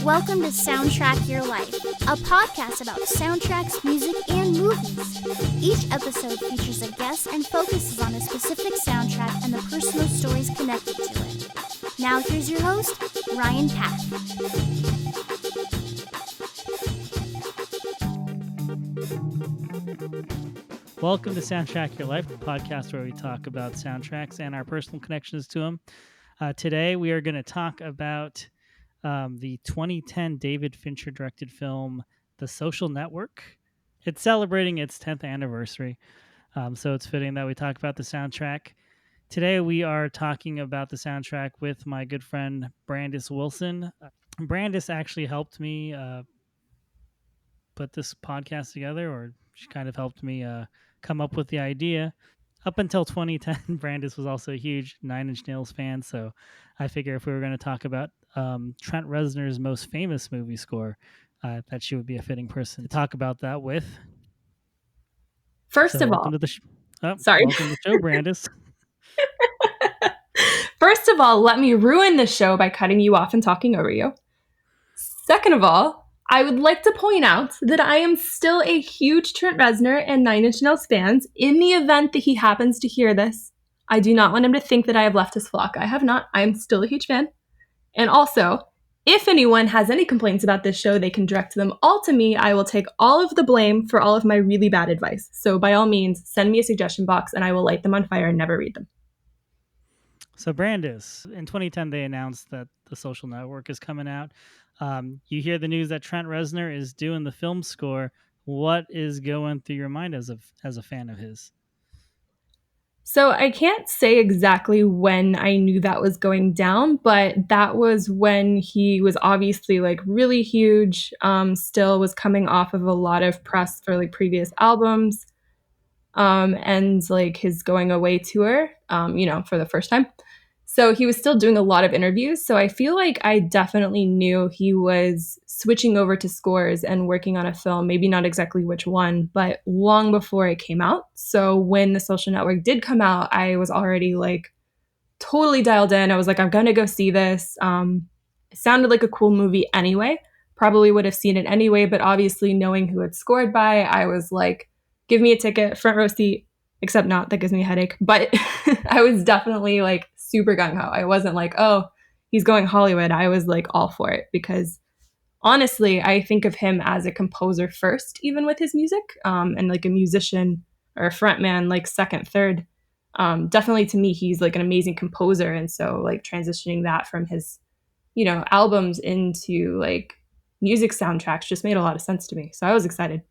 Welcome to Soundtrack Your Life, a podcast about soundtracks, music, and movies. Each episode features a guest and focuses on a specific soundtrack and the personal stories connected to it. Now here's your host, Ryan Pack. Welcome to Soundtrack Your Life, the podcast where we talk about soundtracks and our personal connections to them. Today we are going to talk about the 2010 David Fincher directed film, The Social Network. It's celebrating its 10th anniversary, so it's fitting that we talk about the soundtrack. Today we are talking about the soundtrack with my good friend Brandice Wilson. Brandice actually helped me put this podcast together, or she kind of helped me come up with the idea. Up until 2010, Brandice was also a huge Nine Inch Nails fan, so I figure if we were going to talk about Trent Reznor's most famous movie score, that she would be a fitting person to talk about that with. Welcome to the show, Brandice. First of all, let me ruin the show by cutting you off and talking over you. Second of all, I would like to point out that I am still a huge Trent Reznor and Nine Inch Nails fans. In the event that he happens to hear this, I do not want him to think that I have left his flock. I have not. I am still a huge fan. And also, if anyone has any complaints about this show, they can direct them all to me. I will take all of the blame for all of my really bad advice. So by all means, send me a suggestion box and I will light them on fire and never read them. So Brandice, in 2010, they announced that The Social Network is coming out. You hear the news that Trent Reznor is doing the film score. What is going through your mind as a fan of his? So I can't say exactly when I knew that was going down, but that was when he was obviously like really huge, still was coming off of a lot of press for like previous albums, and like his going away tour, for the first time. So he was still doing a lot of interviews. So I feel like I definitely knew he was switching over to scores and working on a film, maybe not exactly which one, but long before it came out. So when The Social Network did come out, I was already like totally dialed in. I was like, I'm going to go see this. It sounded like a cool movie anyway. Probably would have seen it anyway, but obviously knowing who it's scored by, I was like, give me a ticket, front row seat, except not, that gives me a headache. But I was definitely like super gung-ho. I wasn't like, oh, he's going Hollywood. I was like all for it because honestly, I think of him as a composer first, even with his music, and like a musician or a frontman, like second, third. Definitely to me, he's like an amazing composer. And so like transitioning that from his, albums into like music soundtracks just made a lot of sense to me. So I was excited.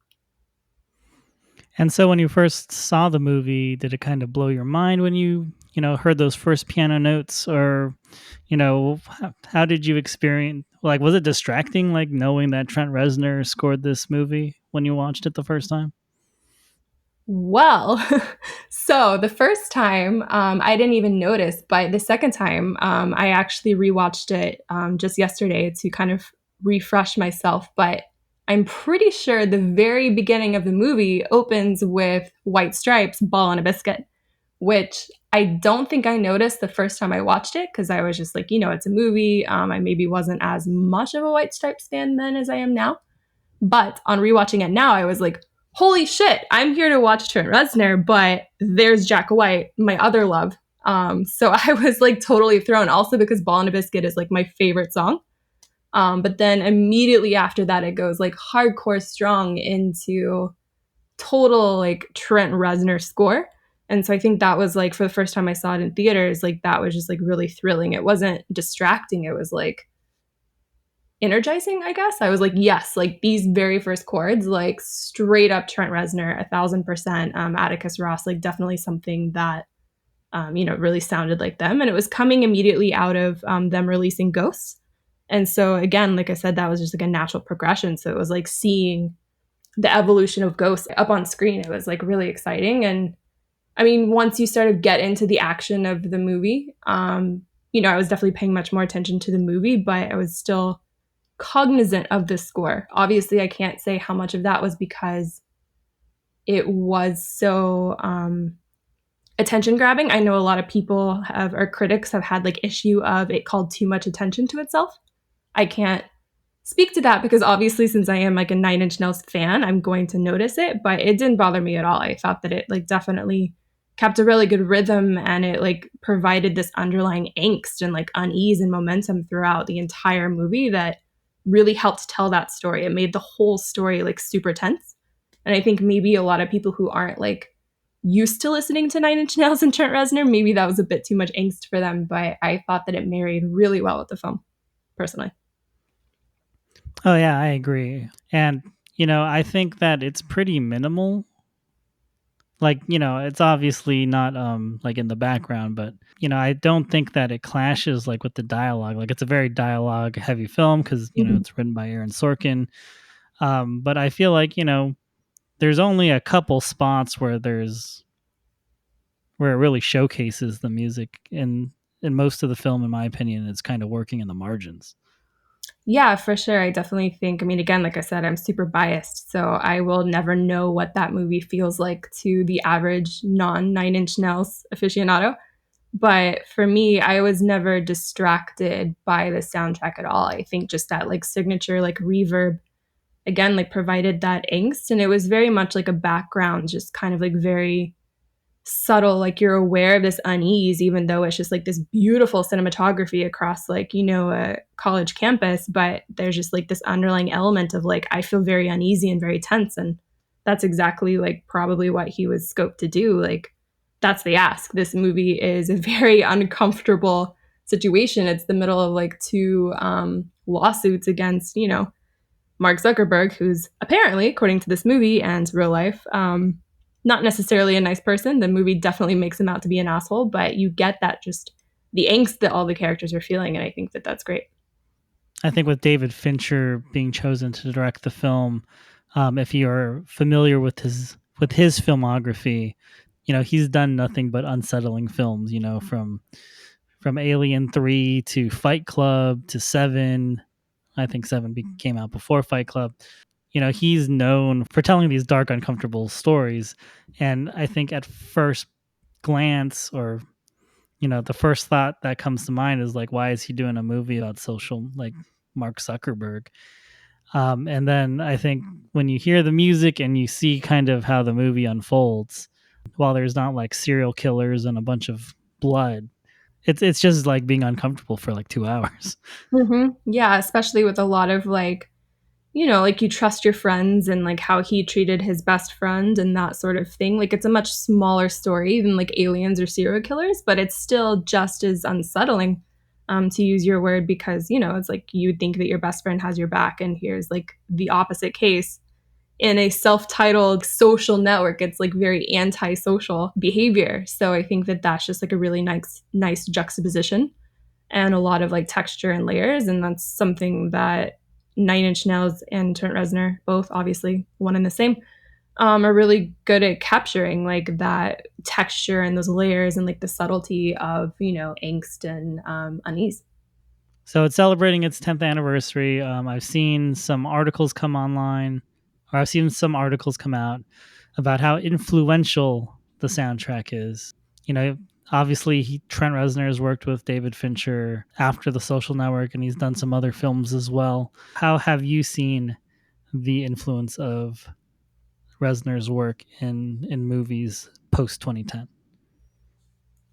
And so when you first saw the movie, did it kind of blow your mind when you heard those first piano notes, or, how did you experience, like, was it distracting, like knowing that Trent Reznor scored this movie when you watched it the first time? Well, so the first time I didn't even notice, but the second time I actually rewatched it just yesterday to kind of refresh myself. But I'm pretty sure the very beginning of the movie opens with White Stripes, Ball on a Biscuit, which I don't think I noticed the first time I watched it because I was just like, it's a movie. I maybe wasn't as much of a White Stripes fan then as I am now. But on rewatching it now, I was like, holy shit, I'm here to watch Trent Reznor, but there's Jack White, my other love. So I was like totally thrown, also because Ball on a Biscuit is like my favorite song. But then immediately after that, it goes like hardcore strong into total like Trent Reznor score. And so I think that was like, for the first time I saw it in theaters, like that was just like really thrilling. It wasn't distracting. It was like energizing, I guess. I was like, yes, like these very first chords, like straight up Trent Reznor, 1,000%, Atticus Ross, like definitely something that, really sounded like them. And it was coming immediately out of them releasing Ghosts. And so again, like I said, that was just like a natural progression. So it was like seeing the evolution of Ghosts up on screen. It was like really exciting. And I mean, once you sort of get into the action of the movie, I was definitely paying much more attention to the movie, but I was still cognizant of the score. Obviously, I can't say how much of that was because it was so attention grabbing. I know a lot of people have, or critics have had like issue of it called too much attention to itself. I can't speak to that because obviously since I am like a Nine Inch Nails fan, I'm going to notice it, but it didn't bother me at all. I thought that it like definitely kept a really good rhythm and it like provided this underlying angst and like unease and momentum throughout the entire movie that really helped tell that story. It made the whole story like super tense. And I think maybe a lot of people who aren't like used to listening to Nine Inch Nails and Trent Reznor, maybe that was a bit too much angst for them, but I thought that it married really well with the film, personally. Oh yeah, I agree. And I think that it's pretty minimal. Like, it's obviously not like in the background, but I don't think that it clashes like with the dialogue. Like it's a very dialogue heavy film because, it's written by Aaron Sorkin. But I feel like, there's only a couple spots where it really showcases the music, and in most of the film, in my opinion, it's kind of working in the margins. Yeah, for sure. I definitely think, I mean, again, like I said, I'm super biased. So I will never know what that movie feels like to the average non Nine Inch Nails aficionado. But for me, I was never distracted by the soundtrack at all. I think just that like signature, like reverb, again, like provided that angst. And it was very much like a background, just kind of like very subtle, like you're aware of this unease even though it's just like this beautiful cinematography across like a college campus, but there's just like this underlying element of like I feel very uneasy and very tense, and that's exactly like probably what he was scoped to do. Like that's the ask. This movie is a very uncomfortable situation. It's the middle of like two lawsuits against Mark Zuckerberg, who's apparently, according to this movie and real life, not necessarily a nice person. The movie definitely makes him out to be an asshole, but you get that just the angst that all the characters are feeling, and I think that that's great. I think with David Fincher being chosen to direct the film, if you're familiar with his filmography, he's done nothing but unsettling films. From Alien 3 to Fight Club to Seven. I think Seven came out before Fight Club. He's known for telling these dark, uncomfortable stories. And I think at first glance, or, the first thought that comes to mind is like, why is he doing a movie about like Mark Zuckerberg? And then I think when you hear the music and you see kind of how the movie unfolds, while there's not like serial killers and a bunch of blood, it's just like being uncomfortable for like 2 hours. Yeah, especially with a lot of like like you trust your friends and like how he treated his best friend and that sort of thing. Like it's a much smaller story than like aliens or serial killers, but it's still just as unsettling, to use your word, because, it's like you'd think that your best friend has your back. And here's like the opposite case in a self-titled social network. It's like very antisocial behavior. So I think that that's just like a really nice juxtaposition and a lot of like texture and layers. And that's something that Nine Inch Nails and Trent Reznor, both obviously one and the same, are really good at capturing like that texture and those layers and like the subtlety of, angst and unease. So it's celebrating its 10th anniversary. I've seen some articles come online, or I've seen some articles come out about how influential the soundtrack is. Obviously, Trent Reznor has worked with David Fincher after The Social Network, and he's done some other films as well. How have you seen the influence of Reznor's work in movies post 2010?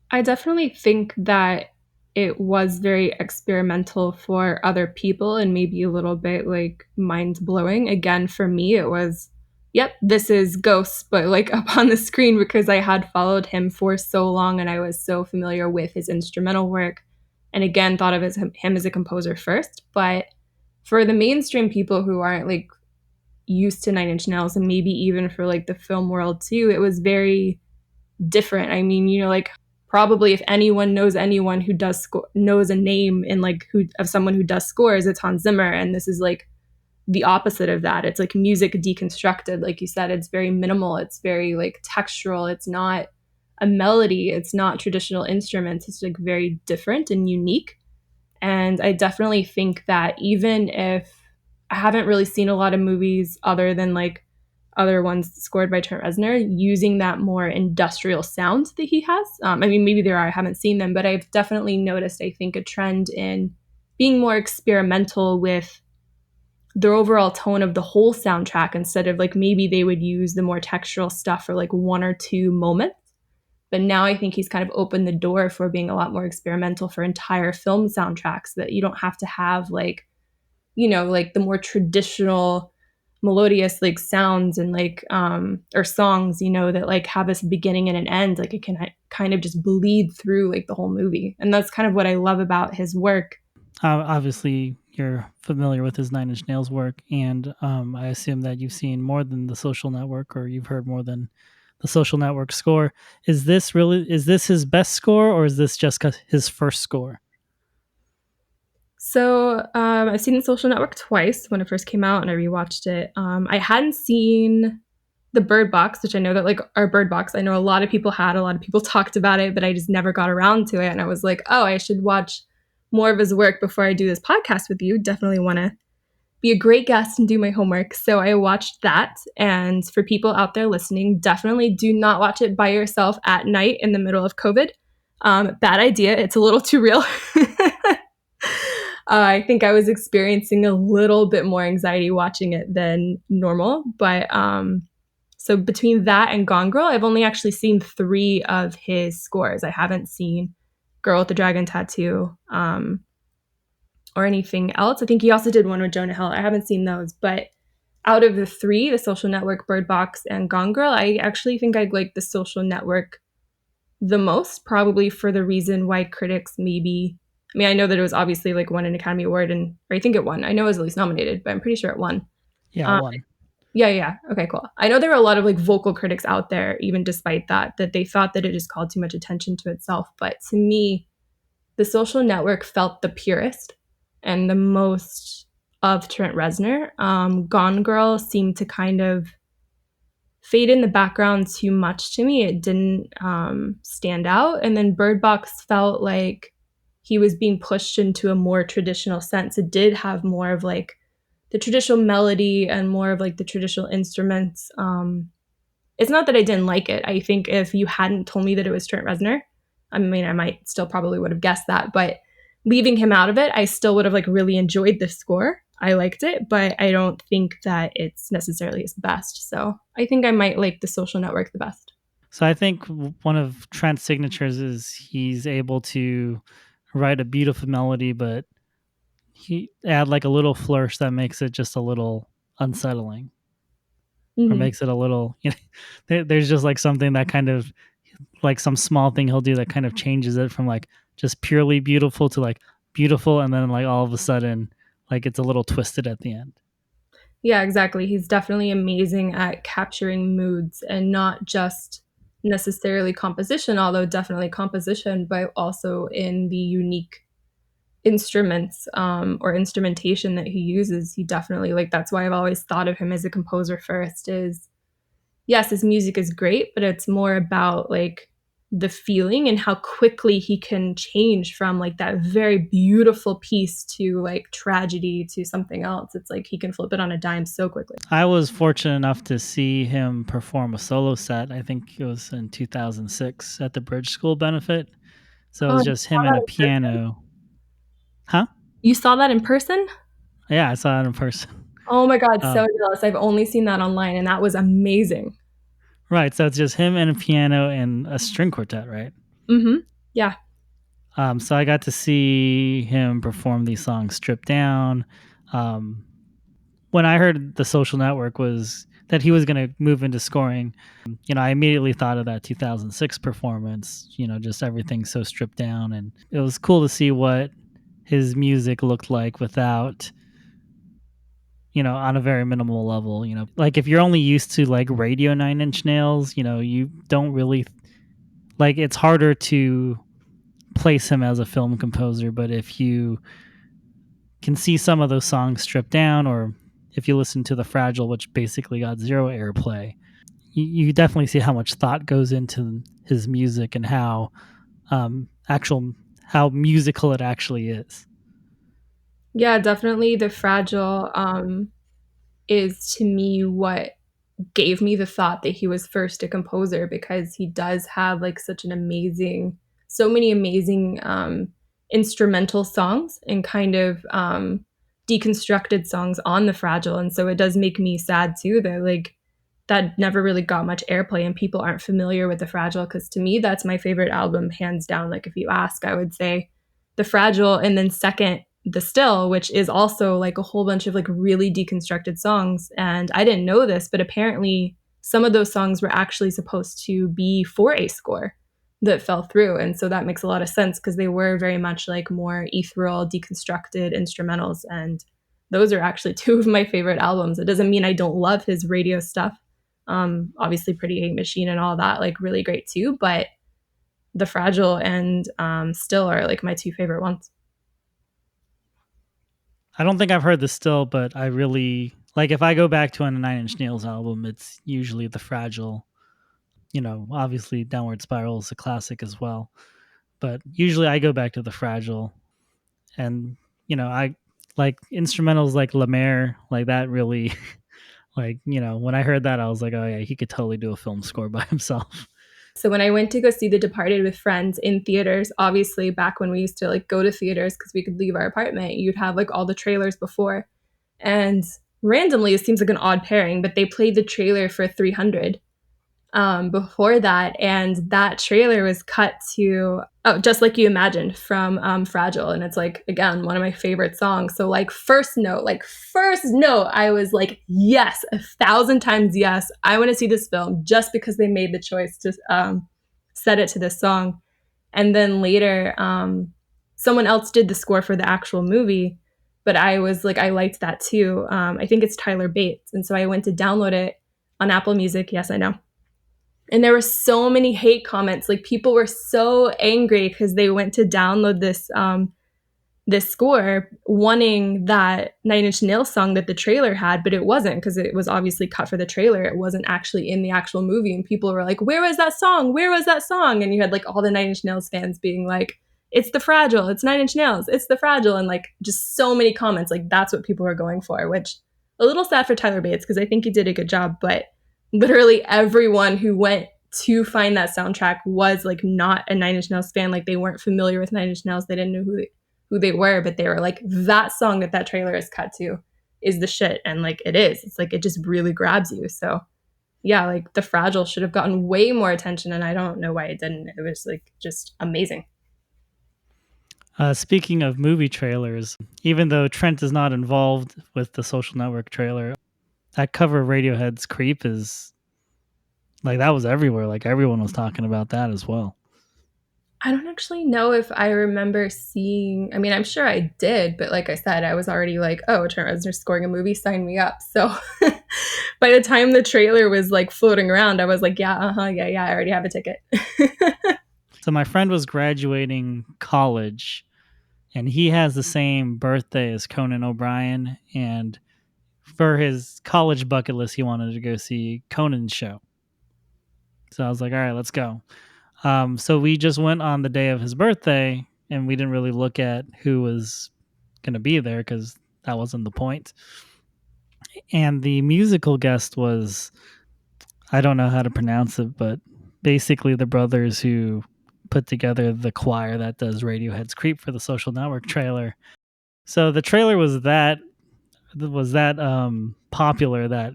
I definitely think that it was very experimental for other people and maybe a little bit like mind blowing. Again, for me, it was, yep, this is Ghosts, but like up on the screen because I had followed him for so long and I was so familiar with his instrumental work. And again, thought of him as a composer first. But for the mainstream people who aren't like used to Nine Inch Nails and maybe even for like the film world too, it was very different. I mean, like probably if anyone who does knows a name in like who of someone who does scores, it's Hans Zimmer, and this is like the opposite of that. It's like music deconstructed, like you said. It's very minimal. It's very like textural. It's not a melody. It's not traditional instruments. It's like very different and unique. And I definitely think that even if I haven't really seen a lot of movies other than like other ones scored by Trent Reznor, using that more industrial sound that he has. I mean, maybe there are, I haven't seen them, but I've definitely noticed, I think, a trend in being more experimental with the overall tone of the whole soundtrack, instead of like maybe they would use the more textural stuff for like one or two moments. But now I think he's kind of opened the door for being a lot more experimental for entire film soundtracks, that you don't have to have like, like the more traditional melodious like sounds and like or songs, that like have this beginning and an end. Like it can kind of just bleed through like the whole movie. And that's kind of what I love about his work. Obviously, you're familiar with his Nine Inch Nails work, and I assume that you've seen more than The Social Network, or you've heard more than The Social Network score. Is this his best score, or is this just his first score? So I've seen The Social Network twice when it first came out, and I rewatched it. I hadn't seen the Bird Box, which I know that like our Bird Box, I know a lot of people talked about it, but I just never got around to it. And I was like, oh, I should watch more of his work before I do this podcast with you. Definitely want to be a great guest and do my homework. So I watched that. And for people out there listening, definitely do not watch it by yourself at night in the middle of COVID. Bad idea. It's a little too real. I think I was experiencing a little bit more anxiety watching it than normal. But so between that and Gone Girl, I've only actually seen 3 of his scores. I haven't seen Girl with the Dragon Tattoo or anything else. I think he also did one with Jonah Hill. I haven't seen those. But out of the 3, The Social Network, Bird Box, and Gone Girl, I actually think I'd like The Social Network the most, probably for the reason why critics maybe... I mean, I know that it was obviously like won an Academy Award, or I think it won. I know it was at least nominated, but I'm pretty sure it won. Yeah, it won. Yeah. Okay, cool. I know there were a lot of like vocal critics out there, even despite that they thought that it just called too much attention to itself. But to me, The Social Network felt the purest and the most of Trent Reznor. Gone Girl seemed to kind of fade in the background too much to me. It didn't stand out. And then Bird Box felt like he was being pushed into a more traditional sense. It did have more of like the traditional melody and more of like the traditional instruments. It's not that I didn't like it. I think if you hadn't told me that it was Trent Reznor, I mean, I might still probably would have guessed that, but leaving him out of it, I still would have like really enjoyed the score. I liked it, but I don't think that it's necessarily his best. So I think I might like The Social Network the best. So I think one of Trent's signatures is he's able to write a beautiful melody, but he add like a little flourish that makes it just a little unsettling, or makes it a little, there's just like something that kind of like some small thing he'll do that kind of changes it from like just purely beautiful to like beautiful, and then like all of a sudden like it's a little twisted at the end. Yeah, exactly. He's definitely amazing at capturing moods, and not just necessarily composition, although definitely composition, but also in the unique instruments or instrumentation that he uses. He definitely, like, that's why I've always thought of him as a composer first. Is yes, his music is great, but it's more about like the feeling and how quickly he can change from like that very beautiful piece to like tragedy to something else. It's like he can flip it on a dime so quickly. I was fortunate enough to see him perform a solo set. I think it was in 2006 at the Bridge School benefit. So it was just him and a piano. Huh? You saw that in person? Yeah, I saw it in person. Oh my God, so jealous. I've only seen that online, and that was amazing. Right, so it's just him and a piano and a string quartet, right? Mm-hmm. Yeah. So I got to see him perform these songs stripped down. When I heard The Social Network was that he was going to move into scoring, I immediately thought of that 2006 performance, just everything so stripped down. And it was cool to see what his music looked like without, on a very minimal level. Like if you're only used to like radio Nine Inch Nails, you don't really, like, it's harder to place him as a film composer. But if you can see some of those songs stripped down, or if you listen to The Fragile, which basically got 0 airplay, you definitely see how much thought goes into his music and how how musical it actually is. Yeah, definitely. The Fragile is to me what gave me the thought that he was first a composer, because he does have like such an amazing, so many amazing instrumental songs and kind of deconstructed songs on The Fragile. And so it does make me sad too that like that never really got much airplay and people aren't familiar with The Fragile, because to me that's my favorite album hands down. Like if you ask, I would say The Fragile, and then second The Still, which is also like a whole bunch of like really deconstructed songs. And I didn't know this, but apparently some of those songs were actually supposed to be for a score that fell through. And so that makes a lot of sense, because they were very much like more ethereal, deconstructed instrumentals. And those are actually two of my favorite albums. It doesn't mean I don't love his radio stuff. Obviously Pretty Hate Machine and all that, like really great too. But The Fragile and Still are like my two favorite ones. I don't think I've heard The Still, but I really like, if I go back to a Nine Inch Nails album, it's usually The Fragile. You know, obviously Downward Spiral is a classic as well, but usually I go back to The Fragile. And you know, I like instrumentals like La Mer, like that really like, you know, when I heard that I was like, oh yeah, he could totally do a film score by himself. So when I went to go see The Departed with friends in theaters, obviously back when we used to like go to theaters because we could leave our apartment, you'd have like all the trailers before. And randomly, it seems like an odd pairing, but they played the trailer for 300 before that. And that trailer was cut to, oh, Just Like You Imagined from Fragile. And it's like, again, one of my favorite songs. So like first note, I was like, yes, 1,000 times yes. I want to see this film just because they made the choice to set it to this song. And then later, someone else did the score for the actual movie, but I was like, I liked that too. I think it's Tyler Bates. And so I went to download it on Apple Music. Yes, I know. And there were so many hate comments. Like people were so angry because they went to download this score wanting that Nine Inch Nails song that the trailer had, but it wasn't, because it was obviously cut for the trailer. It wasn't actually in the actual movie. And people were like, where was that song? Where was that song? And you had like all the Nine Inch Nails fans being like, it's The Fragile, it's Nine Inch Nails, it's The Fragile. And like just so many comments. Like that's what people were going for, which a little sad for Tyler Bates, because I think he did a good job. But literally everyone who went to find that soundtrack was like not a Nine Inch Nails fan. Like they weren't familiar with Nine Inch Nails. They didn't know who they were, but they were like, that song that trailer is cut to is the shit. And like it is. It's like it just really grabs you. So yeah, like The Fragile should have gotten way more attention, and I don't know why it didn't. It was like just amazing. Speaking of movie trailers, even though Trent is not involved with the Social Network trailer, that cover of Radiohead's Creep is like, that was everywhere. Like everyone was talking about that as well. I don't actually know if I remember seeing, I mean, I'm sure I did, but like I said, I was already like, oh, Trent Reznor scoring a movie, sign me up. So by the time the trailer was like floating around, I was like, yeah, I already have a ticket. So my friend was graduating college, and he has the same birthday as Conan O'Brien. And for his college bucket list, he wanted to go see Conan's show. So I was like, all right, let's go. So we just went on the day of his birthday, and we didn't really look at who was going to be there because that wasn't the point. And the musical guest was, I don't know how to pronounce it, but basically the brothers who put together the choir that does Radiohead's Creep for the Social Network trailer. So the trailer was that popular that,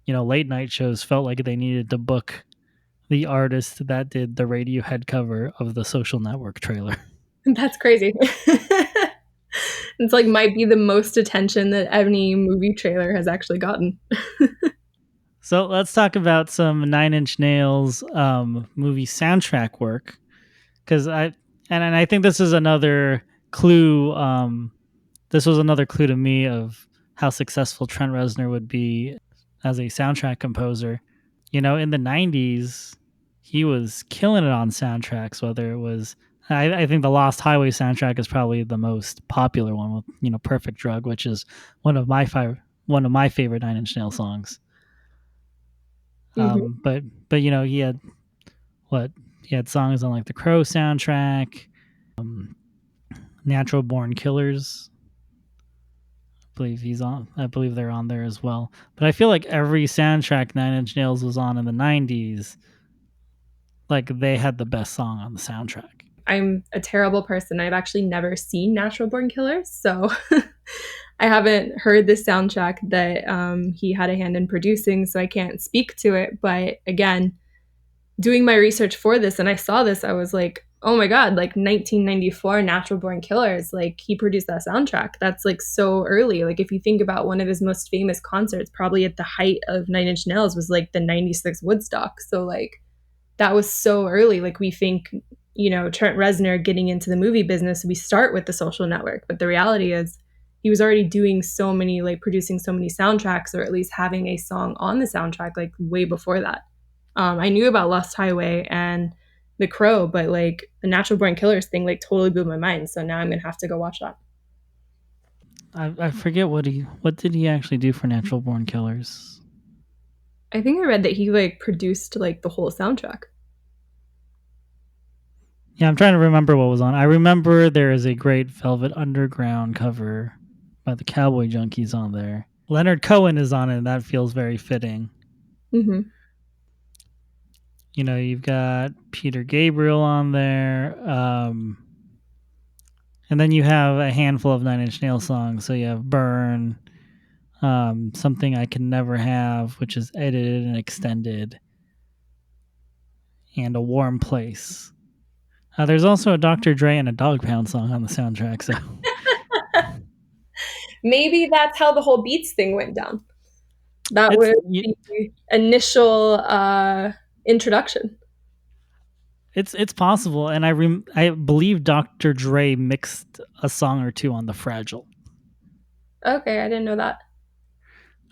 you know, late night shows felt like they needed to book the artist that did the Radiohead cover of the Social Network trailer. That's crazy. It's like might be the most attention that any movie trailer has actually gotten. So let's talk about some Nine Inch Nails movie soundtrack work, because I think this is another clue. This was another clue to me of how successful Trent Reznor would be as a soundtrack composer. You know, in the 90s, he was killing it on soundtracks, whether it was, I think the Lost Highway soundtrack is probably the most popular one with, you know, Perfect Drug, which is one of my favorite Nine Inch Nails songs. Mm-hmm. But you know, he had songs on like the Crow soundtrack, Natural Born Killers, I I believe they're on there as well. But I feel like every soundtrack Nine Inch Nails was on in the 90s, like they had the best song on the soundtrack. I'm a terrible person. I've actually never seen Natural Born Killers, so I haven't heard the soundtrack that he had a hand in producing, so I can't speak to it. But again, doing my research for this and I saw this, I was like, oh my God, like 1994 Natural Born Killers, like he produced that soundtrack. That's like so early. Like if you think about one of his most famous concerts, probably at the height of Nine Inch Nails was like the 96 Woodstock. So like that was so early. Like we think, Trent Reznor getting into the movie business, we start with The Social Network. But the reality is he was already doing so many, like producing so many soundtracks, or at least having a song on the soundtrack, like way before that. I knew about Lost Highway and The Crow, but like the Natural Born Killers thing like totally blew my mind. So now I'm gonna have to go watch that. I forget what did he actually do for Natural Born Killers? I think I read that he like produced like the whole soundtrack. Yeah, I'm trying to remember what was on. I remember there is a great Velvet Underground cover by the Cowboy Junkies on there. Leonard Cohen is on it, and that feels very fitting. Mm-hmm. You've got Peter Gabriel on there. And then you have a handful of Nine Inch Nails songs. So you have Burn, Something I Can Never Have, which is edited and extended, and A Warm Place. There's also a Dr. Dre and a Dog Pound song on the soundtrack. So maybe that's how the whole Beats thing went down. That was the initial introduction. It's possible, and I believe Dr. Dre mixed a song or two on The Fragile. Okay, I didn't know that.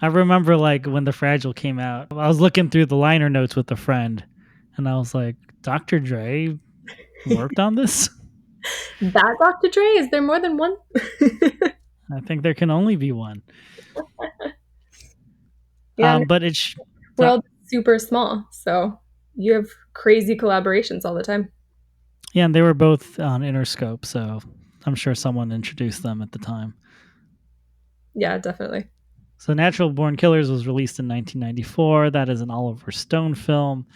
I remember like when The Fragile came out, I was looking through the liner notes with a friend, and I was like, Dr. Dre worked on this? That Dr. Dre? Is there more than one? I think there can only be one. Yeah, but it's world super small, so you have crazy collaborations all the time. Yeah, and they were both on Interscope, so I'm sure someone introduced them at the time. Yeah, definitely. So Natural Born Killers was released in 1994. That is an Oliver Stone film.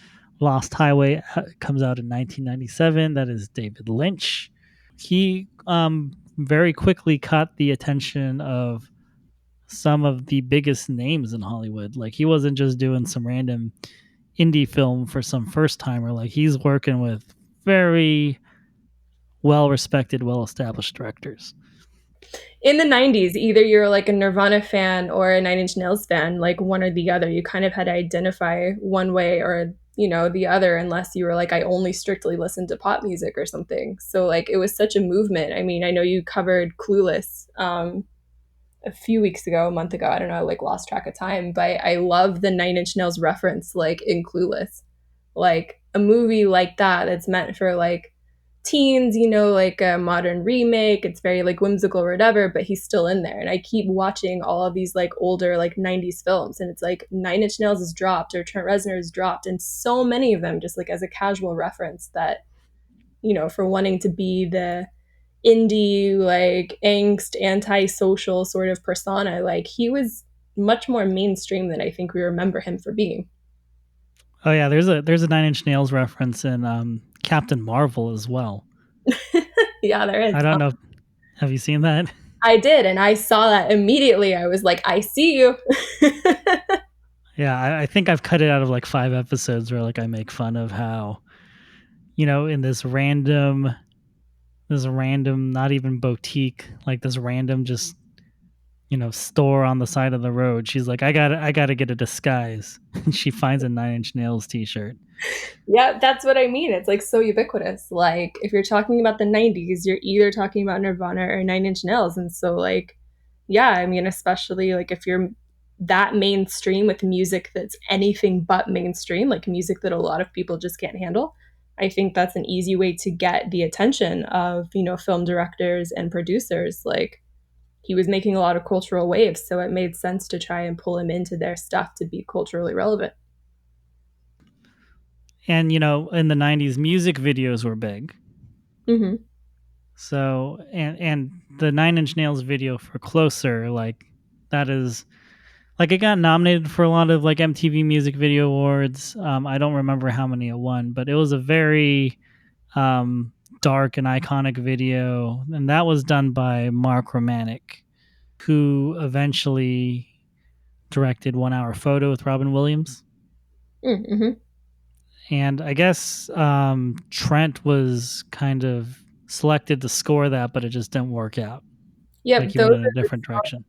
Lost Highway comes out in 1997. That is David Lynch. He very quickly caught the attention of some of the biggest names in Hollywood. Like he wasn't just doing some random indie film for some first timer. Like he's working with very well-respected, well-established directors. In the 90s, either you're like a Nirvana fan or a Nine Inch Nails fan, like one or the other. You kind of had to identify one way or, the other, unless you were like, I only strictly listen to pop music or something. So like it was such a movement. I mean, I know you covered Clueless a few weeks ago, a month ago. I don't know, I like lost track of time, but I love the Nine Inch Nails reference like in Clueless. Like a movie like that's meant for like teens, like a modern remake. It's very like whimsical or whatever, but he's still in there. And I keep watching all of these like older like 90s films, and it's like Nine Inch Nails is dropped or Trent Reznor is dropped, and so many of them just like as a casual reference that, for wanting to be the indie, like angst, antisocial sort of persona, like he was much more mainstream than I think we remember him for being. Oh yeah, there's a Nine Inch Nails reference in Captain Marvel as well. Yeah, there is. I don't know. Have you seen that? I did, and I saw that immediately. I was like, I see you. Yeah, I think I've cut it out of like 5 episodes where like I make fun of how, in this random, not even boutique, like this random just, store on the side of the road. She's like, I gotta get a disguise. And she finds a Nine Inch Nails t-shirt. Yeah, that's what I mean. It's like so ubiquitous. Like if you're talking about the 90s, you're either talking about Nirvana or Nine Inch Nails. And so like, yeah, I mean, especially like if you're that mainstream with music that's anything but mainstream, like music that a lot of people just can't handle, I think that's an easy way to get the attention of, film directors and producers. Like he was making a lot of cultural waves, so it made sense to try and pull him into their stuff to be culturally relevant. And, in the 90s, music videos were big. Mm-hmm. So, and the Nine Inch Nails video for Closer, like that is like, it got nominated for a lot of like MTV Music Video Awards. I don't remember how many it won, but it was a very dark and iconic video, and that was done by Mark Romanek, who eventually directed 1 Hour Photo with Robin Williams. Mm-hmm. And I guess Trent was kind of selected to score that, but it just didn't work out. Yep, Like, he those went in a are the different direction.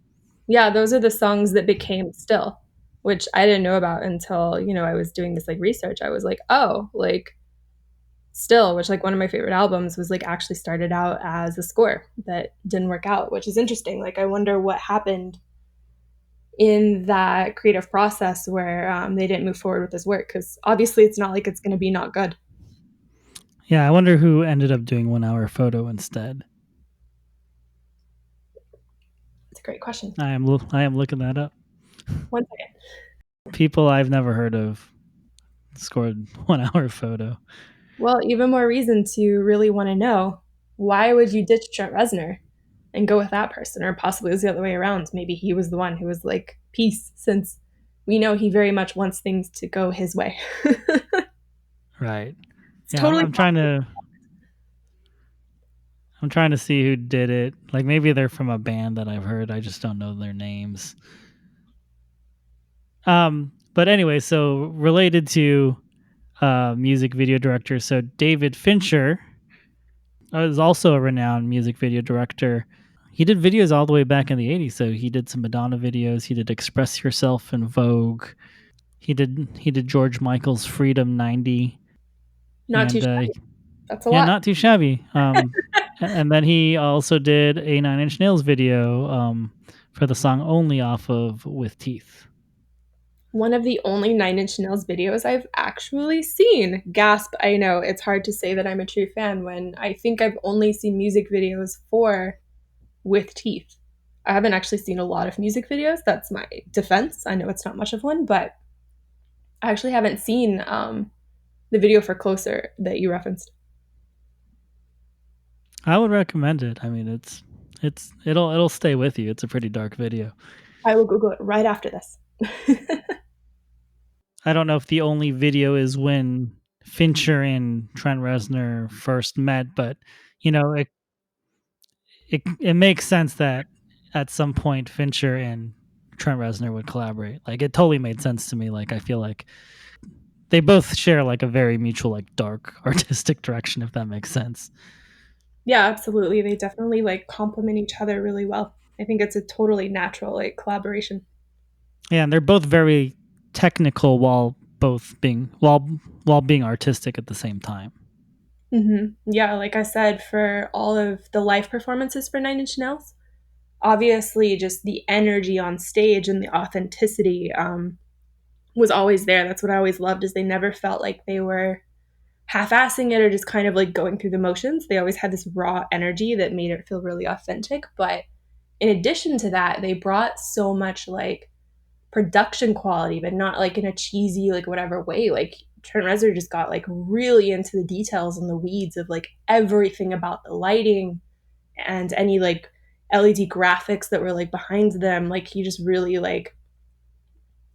yeah, those are the songs that became Still, which I didn't know about until, I was doing this like research. I was like, oh, like Still, which like one of my favorite albums, was like actually started out as a score that didn't work out, which is interesting. Like, I wonder what happened in that creative process where they didn't move forward with this work, because obviously it's not like it's going to be not good. Yeah, I wonder who ended up doing 1 Hour Photo instead. It's a great question. I am looking that up. 1 second. People I've never heard of scored 1 Hour Photo. Well, even more reason to really want to know, why would you ditch Trent Reznor and go with that person? Or possibly it was the other way around. Maybe he was the one who was like, peace, since we know he very much wants things to go his way. Right. It's Yeah, totally I'm trying to see who did it. Like, maybe they're from a band that I've heard. I just don't know their names. But anyway, so related to music video director, so David Fincher is also a renowned music video director. He did videos all the way back in the 80s. So he did some Madonna videos. He did Express Yourself in Vogue. He did George Michael's Freedom 90. not too And shabby. That's a yeah, lot. not too shabby. And then he also did a Nine Inch Nails video for the song Only off of With Teeth. One of the only Nine Inch Nails videos I've actually seen. Gasp, I know. It's hard to say that I'm a true fan when I think I've only seen music videos for With Teeth. I haven't actually seen a lot of music videos. That's my defense. I know it's not much of one, but I actually haven't seen the video for Closer that you referenced. I would recommend it. I mean, it'll stay with you. It's a pretty dark video. I will Google it right after this. I don't know if the only video is when Fincher and Trent Reznor first met, but it makes sense that at some point Fincher and Trent Reznor would collaborate. Like, it totally made sense to me. Like, I feel like they both share like a very mutual, like, dark artistic direction, if that makes sense. Yeah, absolutely. They definitely like complement each other really well. I think it's a totally natural like collaboration. Yeah, and they're both very technical while being artistic at the same time. Yeah, like I said, for all of the live performances for Nine Inch Nails, obviously just the energy on stage and the authenticity was always there. That's what I always loved, is they never felt like they were half-assing it or just kind of like going through the motions. They always had this raw energy that made it feel really authentic. But in addition to that, they brought so much like production quality, but not like in a cheesy, like whatever way. Like Trent Reznor just got like really into the details and the weeds of like everything about the lighting and any like LED graphics that were like behind them. Like he just really like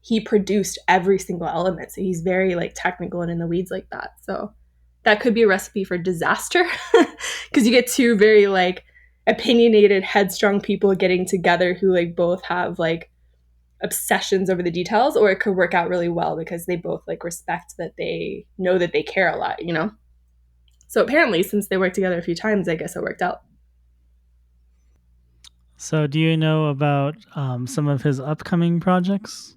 he produced every single element. So he's very like technical and in the weeds like that. So that could be a recipe for disaster because you get two very like opinionated, headstrong people getting together who like both have like obsessions over the details, or it could work out really well because they both like respect that they know that they care a lot, you know? So apparently, since they worked together a few times, I guess it worked out. So, do you know about some of his upcoming projects?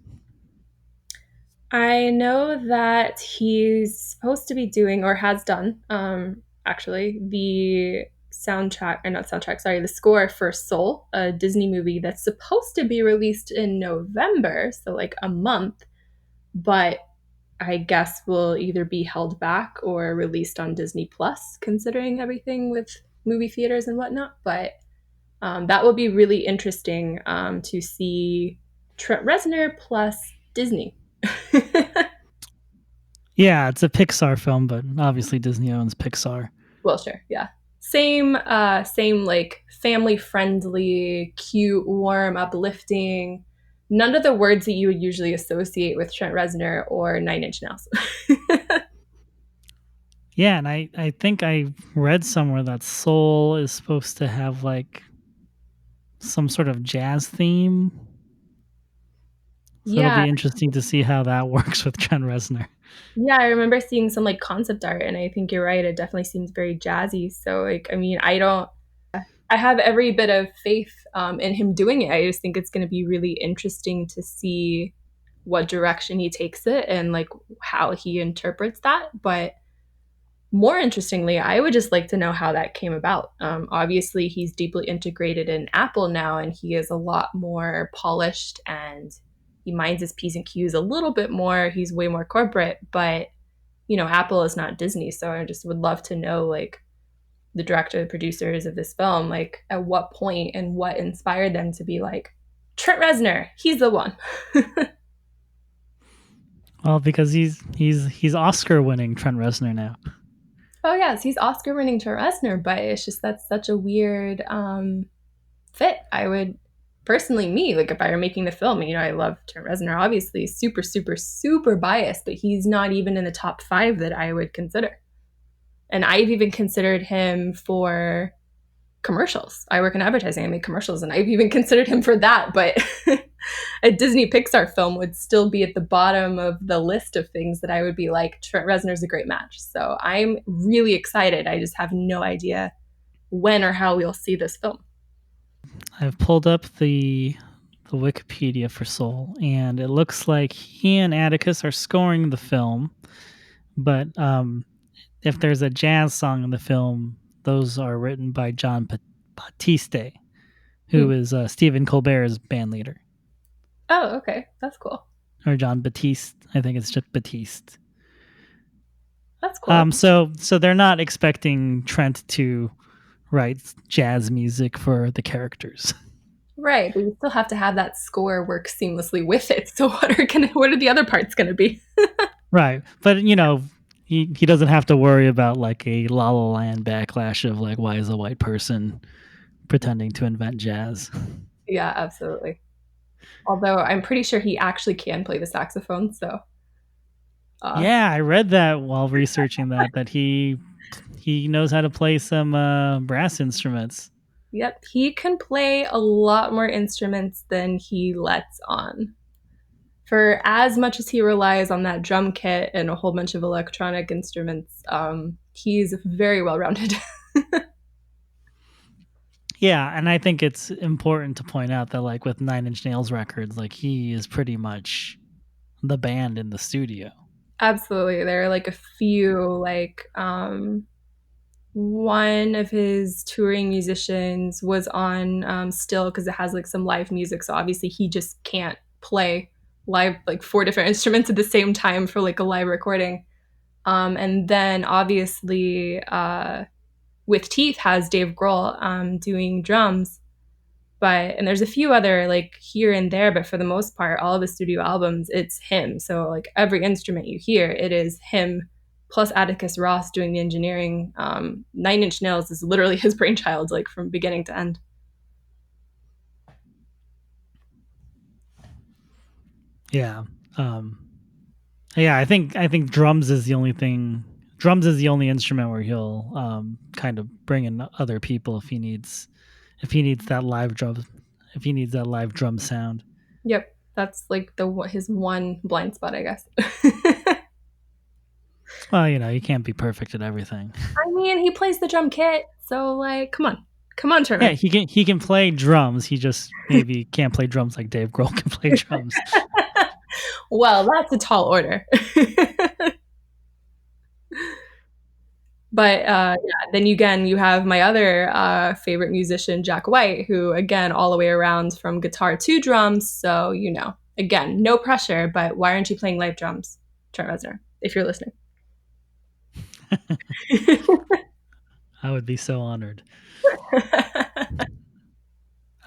I know that he's supposed to be doing, or has done, actually, the soundtrack, or not soundtrack, sorry, the score for Soul, a Disney movie that's supposed to be released in November, so like a month, but I guess will either be held back or released on Disney Plus, considering everything with movie theaters and whatnot. But that will be really interesting to see Trent Reznor plus Disney. Yeah, it's a Pixar film, but obviously Disney owns Pixar. Well, sure, yeah. Same, same like family friendly, cute, warm, uplifting. None of the words that you would usually associate with Trent Reznor or Nine Inch Nails. Yeah, and I think I read somewhere that Soul is supposed to have like some sort of jazz theme. So it'll Yeah, be interesting to see how that works with Trent Reznor. yeah, I remember seeing some like concept art, and I think you're right. It definitely seems very jazzy. So, like, I mean, I have every bit of faith in him doing it. I just think it's going to be really interesting to see what direction he takes it and like how he interprets that. But more interestingly, I would just like to know how that came about. Obviously, he's deeply integrated in Apple now, and he is a lot more polished and he minds his P's and Q's a little bit more. He's way more corporate, but Apple is not Disney. So I just would love to know, like, the director, the producers of this film, like, at what point and what inspired them to be like, Trent Reznor, he's the one. Well, because he's Oscar winning Trent Reznor now. Oh yes, he's Oscar winning Trent Reznor, but it's just that's such a weird fit. I would personally, me, like, if I were making the film, I love Trent Reznor, obviously, super, super, super biased, but he's not even in the top 5 that I would consider. And I've even considered him for commercials. I work in advertising, I make commercials, and I've even considered him for that, but a Disney Pixar film would still be at the bottom of the list of things that I would be like, Trent Reznor's a great match. So I'm really excited. I just have no idea when or how we'll see this film. I've pulled up the Wikipedia for Soul, and it looks like he and Atticus are scoring the film. But if there's a jazz song in the film, those are written by John Batiste, who is Stephen Colbert's band leader. Oh, okay. That's cool. Or John Batiste. I think it's just Batiste. That's cool. So they're not expecting Trent to write jazz music for the characters. Right, but you still have to have that score work seamlessly with it. So what are the other parts going to be? Right. But he doesn't have to worry about like a La La Land backlash of like, why is a white person pretending to invent jazz? Yeah, absolutely. Although I'm pretty sure he actually can play the saxophone, so Yeah, I read that while researching that he knows how to play some brass instruments. yep, he can play a lot more instruments than he lets on. For as much as he relies on that drum kit and a whole bunch of electronic instruments, he's very well rounded. Yeah, and I think it's important to point out that like with Nine Inch Nails records, like he is pretty much the band in the studio. Absolutely. There are like a few, like, one of his touring musicians was on Still, because it has like some live music. So obviously he just can't play live, like 4 different instruments at the same time for like a live recording. And then obviously with Teeth has Dave Grohl doing drums. And there's a few other like here and there, but for the most part, all of his studio albums, it's him. So like every instrument you hear, it is him plus Atticus Ross doing the engineering. Nine Inch Nails is literally his brainchild, like from beginning to end. Yeah. Yeah, I think drums is the only thing. Drums is the only instrument where he'll kind of bring in other people if he needs that live drum sound. Yep, that's like his one blind spot, I guess. Well, you can't be perfect at everything. I mean, he plays the drum kit, so like, come on, Trevor. Yeah, he can play drums. He just maybe can't play drums like Dave Grohl can play drums. Well, that's a tall order. But yeah, then again, you have my other favorite musician, Jack White, who, again, all the way around from guitar to drums. So, again, no pressure, but why aren't you playing live drums, Trent Reznor, if you're listening? I would be so honored.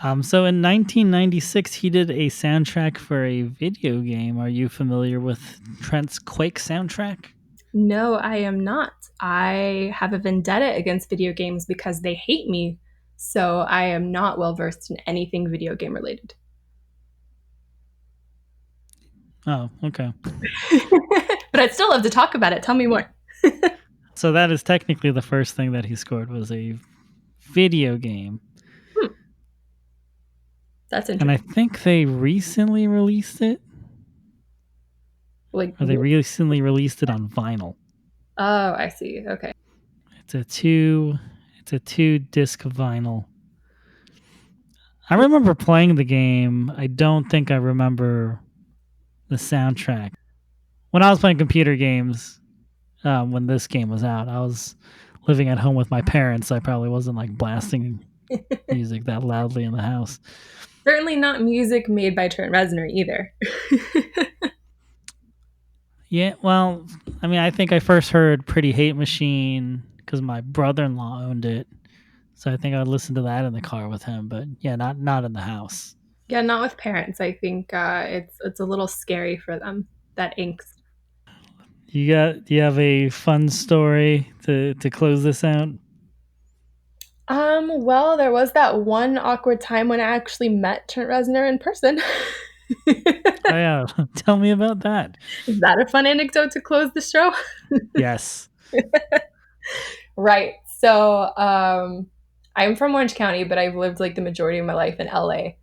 So in 1996, he did a soundtrack for a video game. Are you familiar with Trent's Quake soundtrack? No, I am not. I have a vendetta against video games because they hate me. So I am not well versed in anything video game related. Oh, okay. But I'd still love to talk about it. Tell me more. So that is technically the first thing that he scored was a video game. That's And I interesting. think they recently released it. Like, Or they recently released it on vinyl. oh, I see. Okay. It's a two disc vinyl. I remember playing the game. I don't think I remember the soundtrack. When I was playing computer games, when this game was out, I was living at home with my parents. I probably wasn't like blasting music that loudly in the house. Certainly not music made by Trent Reznor either. Yeah, well, I mean, I think I first heard Pretty Hate Machine because my brother-in-law owned it. So I think I would listen to that in the car with him, but yeah, not in the house. Yeah, not with parents. I think it's a little scary for them, that angst. Do you have a fun story to close this out? Well, there was that one awkward time when I actually met Trent Reznor in person. Oh yeah, tell me about that. Is that a fun anecdote to close the show? Yes. Right. So, I'm from Orange County, but I've lived like the majority of my life in LA.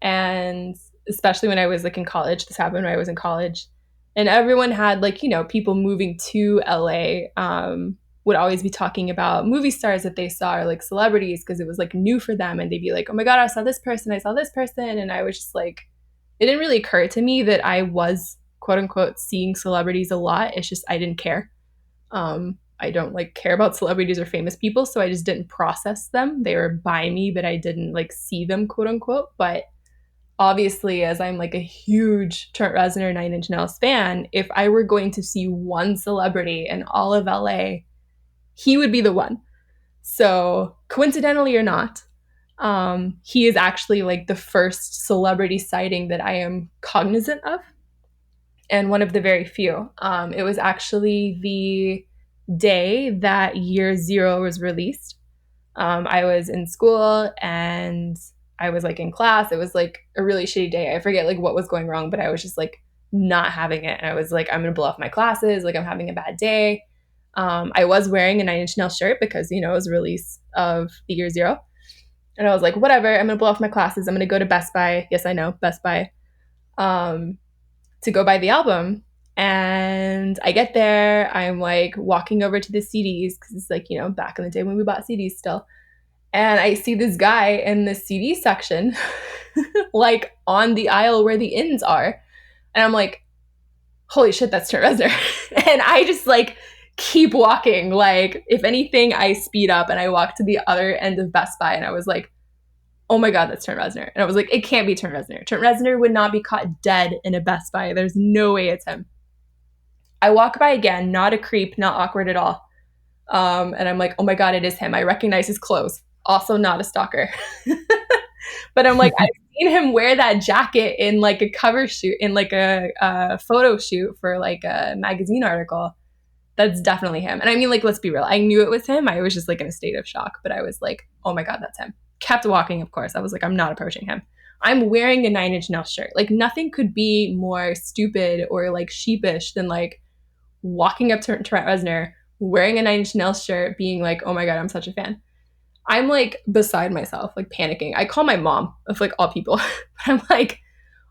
And especially when I was like in college, this happened when I was in college. And everyone had like, people moving to LA would always be talking about movie stars that they saw or like celebrities because it was like new for them. And they'd be like, oh my God, I saw this person, I saw this person. And I was just like, it didn't really occur to me that I was quote unquote seeing celebrities a lot. It's just I didn't care. I don't like care about celebrities or famous people, so I just didn't process them. They were by me, but I didn't like see them, quote unquote. But obviously, as I'm like a huge Trent Reznor Nine Inch Nails fan, if I were going to see one celebrity in all of LA, he would be the one. So coincidentally or not, he is actually like the first celebrity sighting that I am cognizant of, and one of the very few. It was actually the day that Year Zero was released. I was in school and I was like in class. It was like a really shitty day. I forget like what was going wrong, but I was just like not having it. And I was like, I'm gonna blow off my classes. Like I'm having a bad day. I was wearing a Nine Inch Nails shirt because it was a release of the Year Zero. And I was like, whatever, I'm gonna blow off my classes. I'm gonna go to Best Buy. Yes, I know, Best Buy. To go buy the album. And I get there, I'm like walking over to the CDs because it's like, back in the day when we bought CDs still. And I see this guy in the CD section, like on the aisle where the ins are. And I'm like, holy shit, that's Trent Reznor. And I just like keep walking. Like, if anything, I speed up and I walk to the other end of Best Buy. And I was like, oh my God, that's Trent Reznor. And I was like, it can't be Trent Reznor. Trent Reznor would not be caught dead in a Best Buy. There's no way it's him. I walk by again, not a creep, not awkward at all. And I'm like, oh my God, it is him. I recognize his clothes. Also not a stalker. But I'm like, I've seen him wear that jacket in like a cover shoot, in like a photo shoot for like a magazine article. That's definitely him. And I mean, like, let's be real. I knew it was him. I was just like in a state of shock. But I was like, oh my God, that's him. Kept walking, of course. I was like, I'm not approaching him. I'm wearing a Nine Inch Nails shirt. Like, nothing could be more stupid or like sheepish than like walking up to Trent Reznor, wearing a Nine Inch Nails shirt, being like, oh my God, I'm such a fan. I'm like beside myself, like panicking. I call my mom, of like all people. I'm like,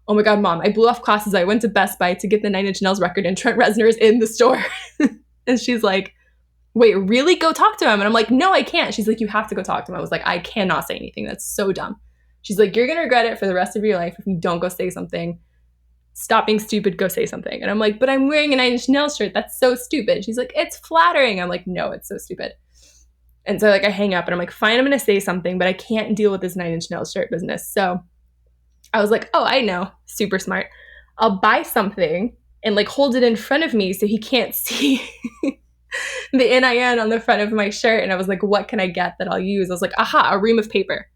oh my God, Mom, I blew off classes. I went to Best Buy to get the Nine Inch Nails record and Trent Reznor is in the store. And she's like, wait, really? Go talk to him. And I'm like, no, I can't. She's like, you have to go talk to him. I was like, I cannot say anything. That's so dumb. She's like, you're going to regret it for the rest of your life if you don't go say something. Stop being stupid. Go say something. And I'm like, but I'm wearing a Nine Inch Nails shirt. That's so stupid. She's like, it's flattering. I'm like, no, it's so stupid. And so like I hang up and I'm like, fine, I'm going to say something, but I can't deal with this Nine Inch Nails shirt business. So I was like, oh, I know. Super smart. I'll buy something and like hold it in front of me so he can't see the NIN on the front of my shirt. And I was like, what can I get that I'll use? I was like, aha, a ream of paper.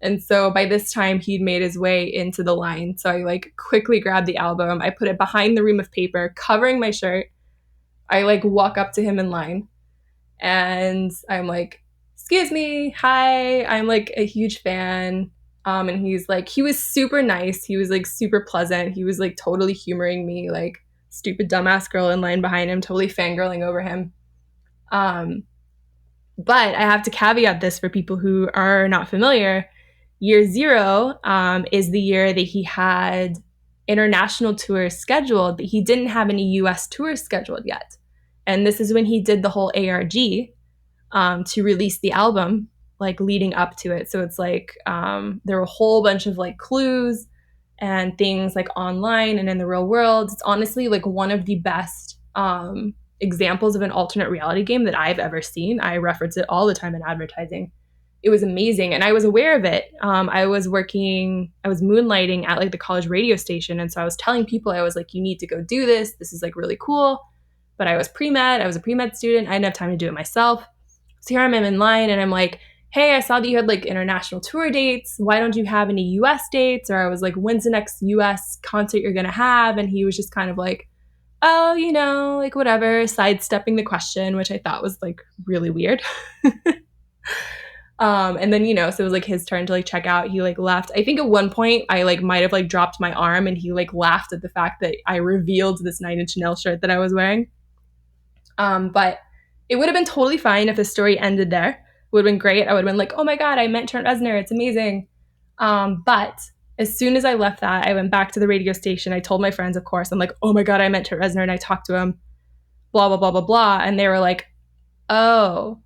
And so by this time he'd made his way into the line. So I like quickly grabbed the album. I put it behind the ream of paper, covering my shirt. I like walk up to him in line and I'm like, excuse me, hi, I'm like a huge fan. And he's like, he was super nice. He was like super pleasant. He was like totally humoring me, like stupid dumbass girl in line behind him, totally fangirling over him. But I have to caveat this for people who are not familiar. Year 0 is the year that he had international tours scheduled, but he didn't have any US tours scheduled yet. And this is when he did the whole ARG to release the album, like leading up to it. So it's like there were a whole bunch of like clues and things like online and in the real world. It's honestly like one of the best examples of an alternate reality game that I've ever seen. I reference it all the time in advertising. It was amazing. And I was aware of it. I was moonlighting at like the college radio station. And so I was telling people, I was like, you need to go do this. This is like really cool. But I was pre-med. I was a pre-med student. I didn't have time to do it myself. So here I am in line and I'm like, hey, I saw that you had like international tour dates. Why don't you have any US dates? Or I was like, when's the next US concert you're going to have? And he was just kind of like, oh, you know, like whatever, sidestepping the question, which I thought was like really weird. And then, you know, so it was like his turn to like check out. He like left. I think at one point I like might have like dropped my arm and he like laughed at the fact that I revealed this 9 Inch Nails shirt that I was wearing. But it would have been totally fine if the story ended there. It would have been great. I would have been like, oh my God, I met Trent Reznor. It's amazing. But as soon as I left that, I went back to the radio station. I told my friends, of course, I'm like, oh my God, I met Trent Reznor and I talked to him, blah, blah, blah, blah, blah. And they were like, oh,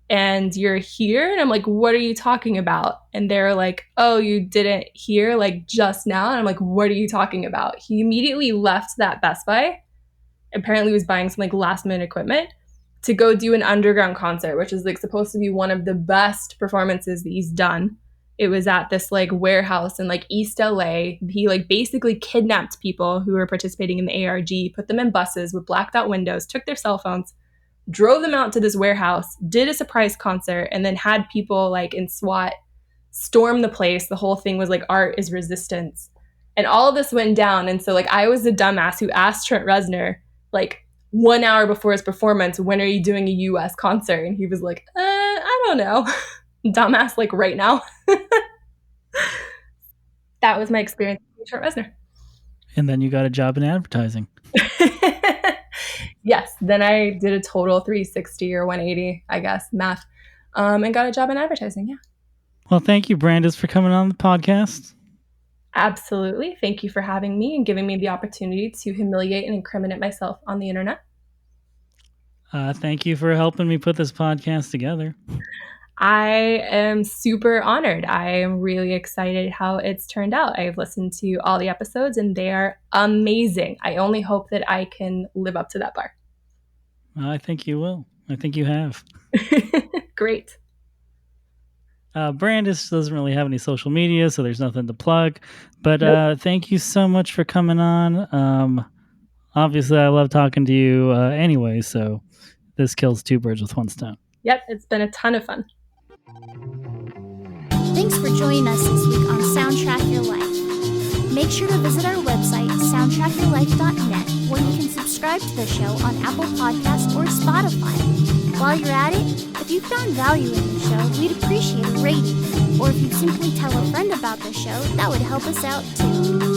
and you're here? And I'm like, what are you talking about? And they're like, oh, you didn't hear like just now? And I'm like, what are you talking about? He immediately left that Best Buy. Apparently was buying some like last minute equipment to go do an underground concert, which is like supposed to be one of the best performances that he's done. It was at this like warehouse in like East LA. He like basically kidnapped people who were participating in the ARG, put them in buses with blacked out windows, took their cell phones, drove them out to this warehouse, did a surprise concert, and then had people like in SWAT storm the place. The whole thing was like art is resistance. And all of this went down. And so like I was the dumbass who asked Trent Reznor like 1 hour before his performance, when are you doing a US concert? And he was like, I don't know. Dumbass, like right now. That was my experience with Trent Reznor. And then you got a job in advertising. Yes. Then I did a total 360 or 180, I guess, math, and got a job in advertising. Yeah. Well, thank you, Brandice, for coming on the podcast. Absolutely. Thank you for having me and giving me the opportunity to humiliate and incriminate myself on the internet. Thank you for helping me put this podcast together. I am super honored. I am really excited how it's turned out. I've listened to all the episodes and they are amazing. I only hope that I can live up to that bar. I think you will. I think you have. Great. Brandice doesn't really have any social media, so there's nothing to plug. But thank you so much for coming on. Obviously, I love talking to you anyway, so this kills 2 birds with 1 stone. Yep, it's been a ton of fun. Thanks for joining us this week on Soundtrack Your Life. Make sure to visit our website, soundtrackyourlife.net, where you can subscribe to the show on Apple Podcasts or Spotify. While you're at it, if you found value in the show, we'd appreciate a rating. Or if you'd simply tell a friend about the show, that would help us out too.